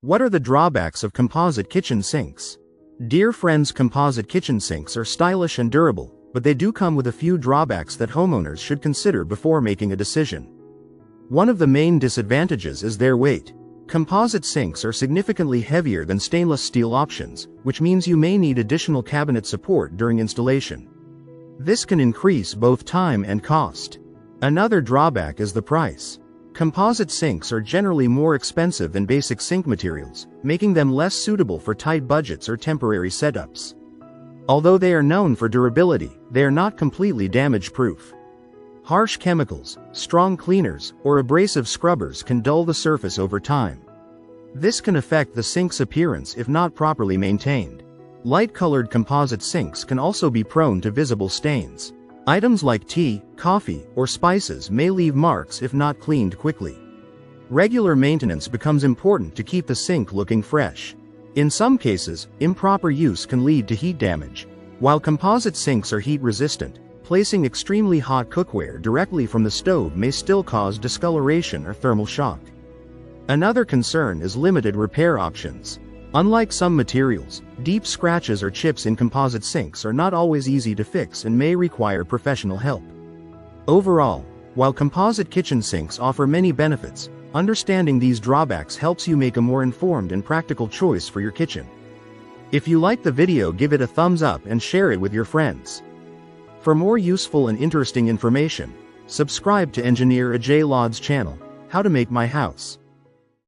What are the drawbacks of composite kitchen sinks? Dear friends, composite kitchen sinks are stylish and durable, but they do come with a few drawbacks that homeowners should consider before making a decision. One of the main disadvantages is their weight. Composite sinks are significantly heavier than stainless steel options, which means you may need additional cabinet support during installation. This can increase both time and cost. Another drawback is the price. Composite sinks are generally more expensive than basic sink materials, making them less suitable for tight budgets or temporary setups. Although they are known for durability, they are not completely damage-proof. Harsh chemicals, strong cleaners, or abrasive scrubbers can dull the surface over time. This can affect the sink's appearance if not properly maintained. Light-colored composite sinks can also be prone to visible stains. Items like tea, coffee, or spices may leave marks if not cleaned quickly. Regular maintenance becomes important to keep the sink looking fresh. In some cases, improper use can lead to heat damage. While composite sinks are heat-resistant, placing extremely hot cookware directly from the stove may still cause discoloration or thermal shock. Another concern is limited repair options. Unlike some materials, deep scratches or chips in composite sinks are not always easy to fix and may require professional help. Overall, while composite kitchen sinks offer many benefits, understanding these drawbacks helps you make a more informed and practical choice for your kitchen. If you liked the video, give it a thumbs up and share it with your friends. For more useful and interesting information, subscribe to Engineer Ajay Lod's channel, How to Make My House.